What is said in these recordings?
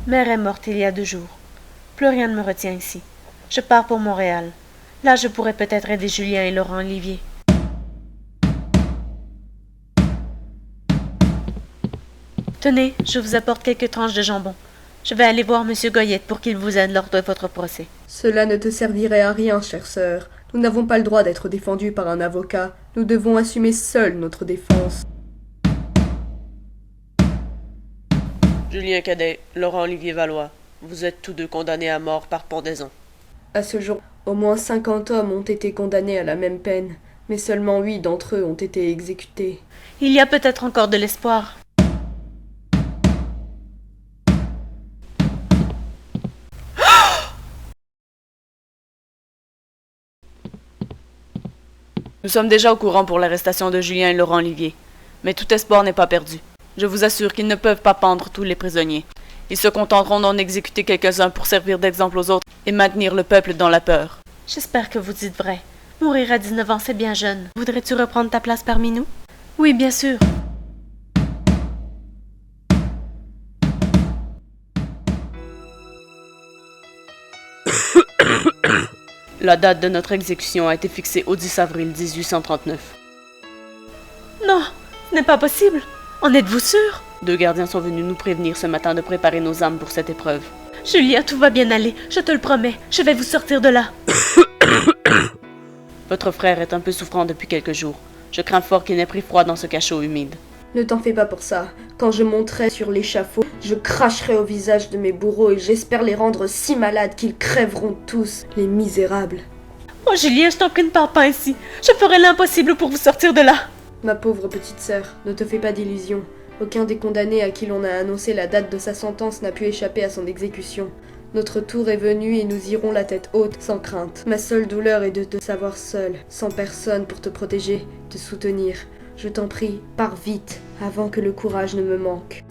Mère est morte il y a 2 jours. Plus rien ne me retient ici. Je pars pour Montréal. Là, je pourrais peut-être aider Julien et Laurent Olivier. Tenez, je vous apporte quelques tranches de jambon. Je vais aller voir Monsieur Goyette pour qu'il vous aide lors de votre procès. Cela ne te servirait à rien, chère sœur. Nous n'avons pas le droit d'être défendus par un avocat. Nous devons assumer seuls notre défense. Julien Cadet, Laurent-Olivier Valois, vous êtes tous deux condamnés à mort par pendaison. À ce jour, au moins 50 hommes ont été condamnés à la même peine, mais seulement 8 d'entre eux ont été exécutés. Il y a peut-être encore de l'espoir. Nous sommes déjà au courant pour l'arrestation de Julien et Laurent Olivier, mais tout espoir n'est pas perdu. Je vous assure qu'ils ne peuvent pas pendre tous les prisonniers. Ils se contenteront d'en exécuter quelques-uns pour servir d'exemple aux autres et maintenir le peuple dans la peur. J'espère que vous dites vrai. Mourir à 19 ans, c'est bien jeune. Voudrais-tu reprendre ta place parmi nous? Oui, bien sûr. La date de notre exécution a été fixée au 10 avril 1839. Non, ce n'est pas possible. En êtes-vous sûr? 2 gardiens sont venus nous prévenir ce matin de préparer nos âmes pour cette épreuve. Julien, tout va bien aller, je te le promets. Je vais vous sortir de là. Votre frère est un peu souffrant depuis quelques jours. Je crains fort qu'il n'ait pris froid dans ce cachot humide. Ne t'en fais pas pour ça. Quand je monterai sur l'échafaud, je cracherai au visage de mes bourreaux et j'espère les rendre si malades qu'ils crèveront tous, les misérables. Oh Julien, je t'en prie, ne pars pas ainsi. Je ferai l'impossible pour vous sortir de là. Ma pauvre petite sœur, ne te fais pas d'illusions. Aucun des condamnés à qui l'on a annoncé la date de sa sentence n'a pu échapper à son exécution. Notre tour est venu et nous irons la tête haute, sans crainte. Ma seule douleur est de te savoir seule, sans personne pour te protéger, te soutenir. Je t'en prie, pars vite, avant que le courage ne me manque.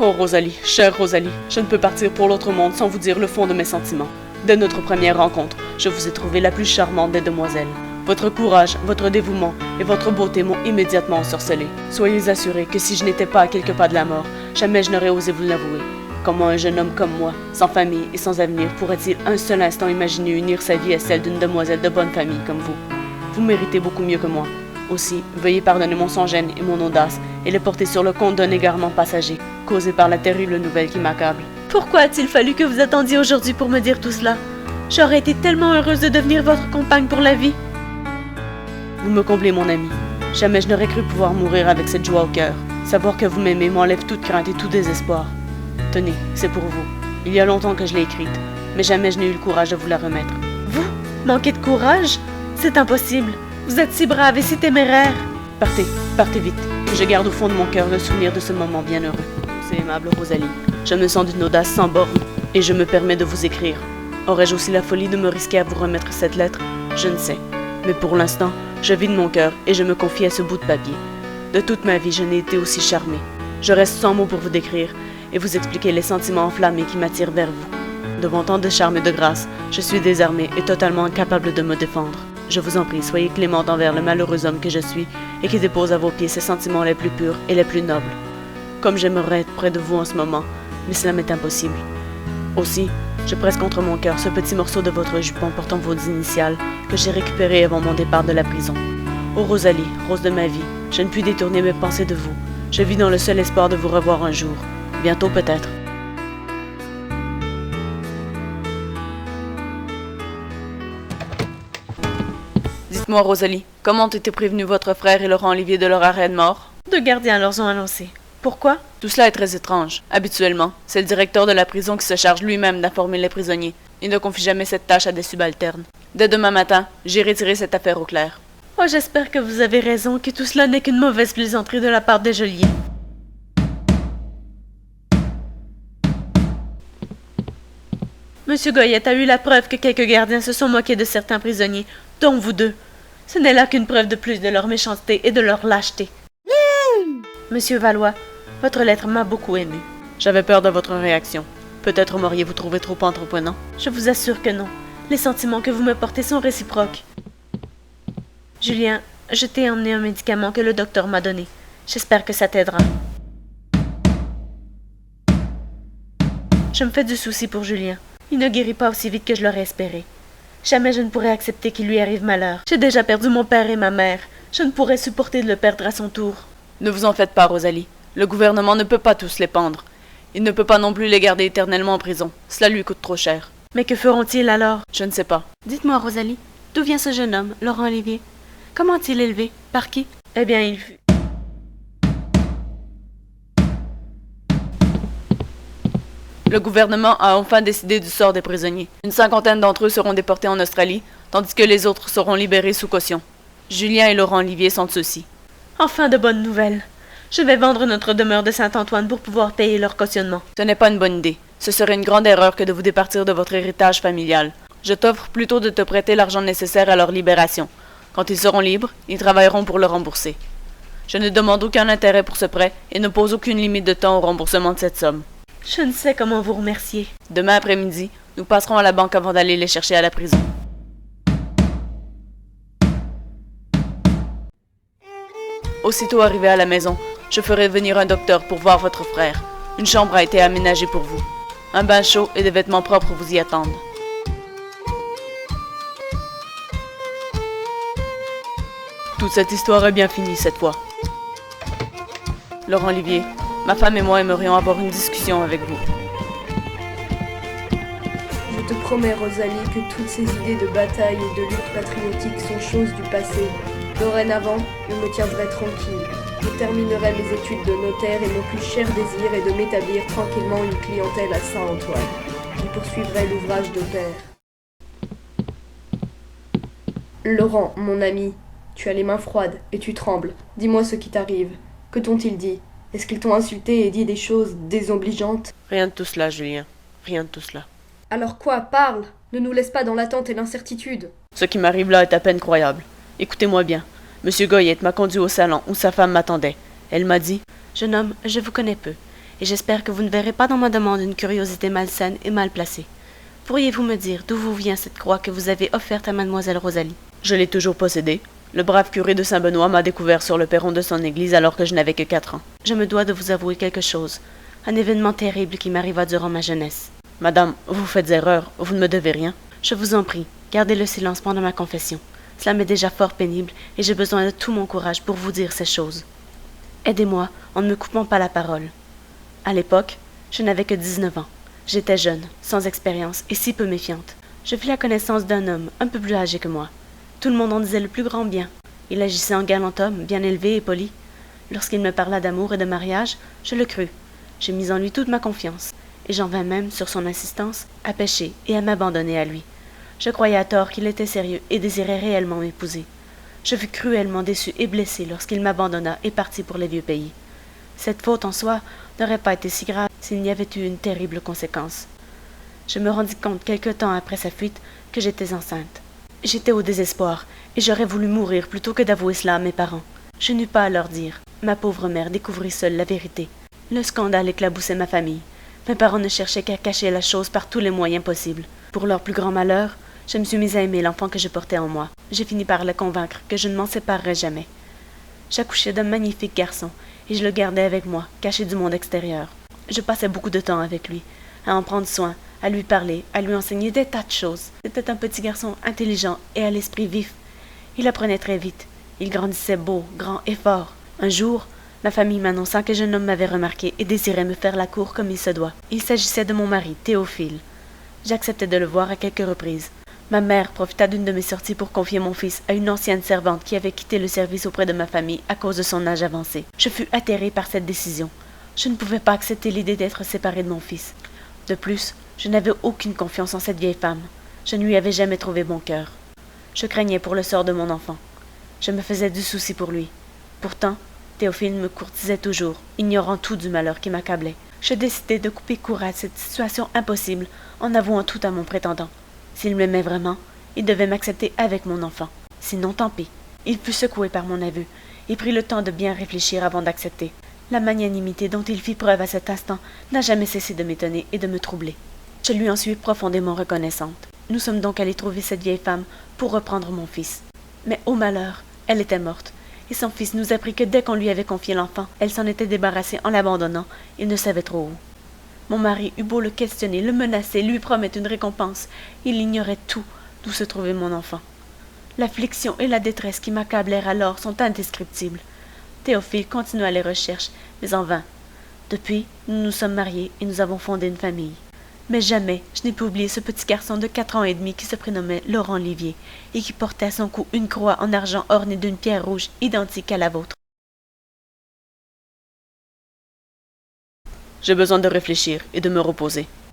Oh Rosalie, chère Rosalie, je ne peux partir pour l'autre monde sans vous dire le fond de mes sentiments. Dès notre première rencontre, je vous ai trouvée la plus charmante des demoiselles. Votre courage, votre dévouement et votre beauté m'ont immédiatement ensorcelée. Soyez assurés que si je n'étais pas à quelques pas de la mort, jamais je n'aurais osé vous l'avouer. Comment un jeune homme comme moi, sans famille et sans avenir, pourrait-il un seul instant imaginer unir sa vie à celle d'une demoiselle de bonne famille comme vous? Vous méritez beaucoup mieux que moi. Aussi, veuillez pardonner mon sans-gêne et mon audace et les porter sur le compte d'un égarement passager, causé par la terrible nouvelle qui m'accable. Pourquoi a-t-il fallu que vous attendiez aujourd'hui pour me dire tout cela? J'aurais été tellement heureuse de devenir votre compagne pour la vie. Vous me comblez, mon ami. Jamais je n'aurais cru pouvoir mourir avec cette joie au cœur. Savoir que vous m'aimez m'enlève toute crainte et tout désespoir. Tenez, c'est pour vous. Il y a longtemps que je l'ai écrite, mais jamais je n'ai eu le courage de vous la remettre. Vous? Manquez de courage? C'est impossible. Vous êtes si brave et si téméraire. Partez, partez vite. Je garde au fond de mon cœur le souvenir de ce moment bien heureux. C'est aimable, Rosalie. Je me sens d'une audace sans borne, et je me permets de vous écrire. Aurais-je aussi la folie de me risquer à vous remettre cette lettre? Je ne sais. Mais pour l'instant, je vide mon cœur et je me confie à ce bout de papier. De toute ma vie, je n'ai été aussi charmée. Je reste sans mots pour vous décrire et vous expliquer les sentiments enflammés qui m'attirent vers vous. Devant tant de charme et de grâce, je suis désarmée et totalement incapable de me défendre. Je vous en prie, soyez clémente envers le malheureux homme que je suis et qui dépose à vos pieds ses sentiments les plus purs et les plus nobles. Comme j'aimerais être près de vous en ce moment, mais cela m'est impossible. Aussi, je presse contre mon cœur ce petit morceau de votre jupon portant vos initiales que j'ai récupéré avant mon départ de la prison. Ô Rosalie, rose de ma vie, je ne puis détourner mes pensées de vous. Je vis dans le seul espoir de vous revoir un jour. Bientôt peut-être. Dites-moi, Rosalie, comment ont été prévenus votre frère et Laurent Olivier de leur arrêt de mort? 2 gardiens leur ont annoncé. Pourquoi? Tout cela est très étrange. Habituellement, c'est le directeur de la prison qui se charge lui-même d'informer les prisonniers. Il ne confie jamais cette tâche à des subalternes. Dès demain matin, j'irai tirer cette affaire au clair. Oh, j'espère que vous avez raison, que tout cela n'est qu'une mauvaise plaisanterie de la part des geôliers. Monsieur Goyette a eu la preuve que quelques gardiens se sont moqués de certains prisonniers, dont vous 2. Ce n'est là qu'une preuve de plus de leur méchanceté et de leur lâcheté. Monsieur Valois, votre lettre m'a beaucoup ému. J'avais peur de votre réaction. Peut-être m'auriez-vous trouvé trop entreprenant. Je vous assure que non. Les sentiments que vous me portez sont réciproques. Julien, je t'ai emmené un médicament que le docteur m'a donné. J'espère que ça t'aidera. Je me fais du souci pour Julien. Il ne guérit pas aussi vite que je l'aurais espéré. Jamais je ne pourrais accepter qu'il lui arrive malheur. J'ai déjà perdu mon père et ma mère. Je ne pourrais supporter de le perdre à son tour. Ne vous en faites pas, Rosalie. Le gouvernement ne peut pas tous les pendre. Il ne peut pas non plus les garder éternellement en prison. Cela lui coûte trop cher. Mais que feront-ils alors? Je ne sais pas. Dites-moi, Rosalie, d'où vient ce jeune homme, Laurent Olivier? Comment est-il élevé? Par qui? Eh bien, il fut... Le gouvernement a enfin décidé du sort des prisonniers. Une 50aine d'entre eux seront déportés en Australie, tandis que les autres seront libérés sous caution. Julien et Laurent Olivier sont de ceux-ci. Enfin de bonnes nouvelles. Je vais vendre notre demeure de Saint-Antoine pour pouvoir payer leur cautionnement. Ce n'est pas une bonne idée. Ce serait une grande erreur que de vous départir de votre héritage familial. Je t'offre plutôt de te prêter l'argent nécessaire à leur libération. Quand ils seront libres, ils travailleront pour le rembourser. Je ne demande aucun intérêt pour ce prêt et ne pose aucune limite de temps au remboursement de cette somme. Je ne sais comment vous remercier. Demain après-midi, nous passerons à la banque avant d'aller les chercher à la prison. Aussitôt arrivé à la maison, je ferai venir un docteur pour voir votre frère. Une chambre a été aménagée pour vous. Un bain chaud et des vêtements propres vous y attendent. Toute cette histoire est bien finie cette fois. Laurent Olivier, ma femme et moi aimerions avoir une discussion avec vous. Je te promets, Rosalie, que toutes ces idées de bataille et de lutte patriotique sont choses du passé. Dorénavant, je me tiendrai tranquille. Je terminerai mes études de notaire et mon plus cher désir est de m'établir tranquillement une clientèle à Saint-Antoine. Je poursuivrai l'ouvrage de père. Laurent, mon ami, tu as les mains froides et tu trembles. Dis-moi ce qui t'arrive. Que t'ont-ils dit? Est-ce qu'ils t'ont insulté et dit des choses désobligeantes? Rien de tout cela, Julien. Rien de tout cela. Alors quoi? Parle! Ne nous laisse pas dans l'attente et l'incertitude. Ce qui m'arrive là est à peine croyable. Écoutez-moi bien. Monsieur Goyette m'a conduit au salon où sa femme m'attendait. Elle m'a dit « Jeune homme, je vous connais peu, et j'espère que vous ne verrez pas dans ma demande une curiosité malsaine et mal placée. Pourriez-vous me dire d'où vous vient cette croix que vous avez offerte à mademoiselle Rosalie? » Je l'ai toujours possédée. Le brave curé de Saint-Benoît m'a découvert sur le perron de son église alors que je n'avais que 4 ans. Je me dois de vous avouer quelque chose, un événement terrible qui m'arriva durant ma jeunesse. Madame, vous faites erreur, vous ne me devez rien. Je vous en prie, gardez le silence pendant ma confession. Cela m'est déjà fort pénible et j'ai besoin de tout mon courage pour vous dire ces choses. Aidez-moi en ne me coupant pas la parole. À l'époque, je n'avais que 19 ans. J'étais jeune, sans expérience et si peu méfiante. Je fis la connaissance d'un homme un peu plus âgé que moi. Tout le monde en disait le plus grand bien. Il agissait en galant homme, bien élevé et poli. Lorsqu'il me parla d'amour et de mariage, je le crus. J'ai mis en lui toute ma confiance, et j'en vins même, sur son insistance, à pécher et à m'abandonner à lui. Je croyais à tort qu'il était sérieux et désirait réellement m'épouser. Je fus cruellement déçu et blessé lorsqu'il m'abandonna et partit pour les vieux pays. Cette faute en soi n'aurait pas été si grave s'il n'y avait eu une terrible conséquence. Je me rendis compte quelque temps après sa fuite que j'étais enceinte. J'étais au désespoir, et j'aurais voulu mourir plutôt que d'avouer cela à mes parents. Je n'eus pas à leur dire. Ma pauvre mère découvrit seule la vérité. Le scandale éclaboussait ma famille. Mes parents ne cherchaient qu'à cacher la chose par tous les moyens possibles. Pour leur plus grand malheur, je me suis mise à aimer l'enfant que je portais en moi. J'ai fini par le convaincre que je ne m'en séparerais jamais. J'accouchais d'un magnifique garçon, et je le gardais avec moi, caché du monde extérieur. Je passais beaucoup de temps avec lui, à en prendre soin, à lui parler, à lui enseigner des tas de choses. C'était un petit garçon intelligent et à l'esprit vif. Il apprenait très vite. Il grandissait beau, grand et fort. Un jour, ma famille m'annonça qu'un jeune homme m'avait remarqué et désirait me faire la cour comme il se doit. Il s'agissait de mon mari, Théophile. J'acceptai de le voir à quelques reprises. Ma mère profita d'une de mes sorties pour confier mon fils à une ancienne servante qui avait quitté le service auprès de ma famille à cause de son âge avancé. Je fus atterrée par cette décision. Je ne pouvais pas accepter l'idée d'être séparée de mon fils. De plus, je n'avais aucune confiance en cette vieille femme. Je ne lui avais jamais trouvé bon cœur. Je craignais pour le sort de mon enfant. Je me faisais du souci pour lui. Pourtant, Théophile me courtisait toujours, ignorant tout du malheur qui m'accablait. Je décidai de couper court à cette situation impossible en avouant tout à mon prétendant. S'il m'aimait vraiment, il devait m'accepter avec mon enfant. Sinon, tant pis. Il fut secoué par mon aveu et prit le temps de bien réfléchir avant d'accepter. La magnanimité dont il fit preuve à cet instant n'a jamais cessé de m'étonner et de me troubler. Je lui en suis profondément reconnaissante. Nous sommes donc allés trouver cette vieille femme pour reprendre mon fils. Mais au malheur, elle était morte, et son fils nous apprit que dès qu'on lui avait confié l'enfant, elle s'en était débarrassée en l'abandonnant, il ne savait trop où. Mon mari eut beau le questionner, le menacer, lui promettre une récompense, il ignorait tout d'où se trouvait mon enfant. L'affliction et la détresse qui m'accablèrent alors sont indescriptibles. Théophile continua les recherches, mais en vain. Depuis, nous nous sommes mariés et nous avons fondé une famille. Mais jamais je n'ai pu oublier ce petit garçon de 4 ans et demi qui se prénommait Laurent Livier et qui portait à son cou une croix en argent ornée d'une pierre rouge identique à la vôtre. J'ai besoin de réfléchir et de me reposer.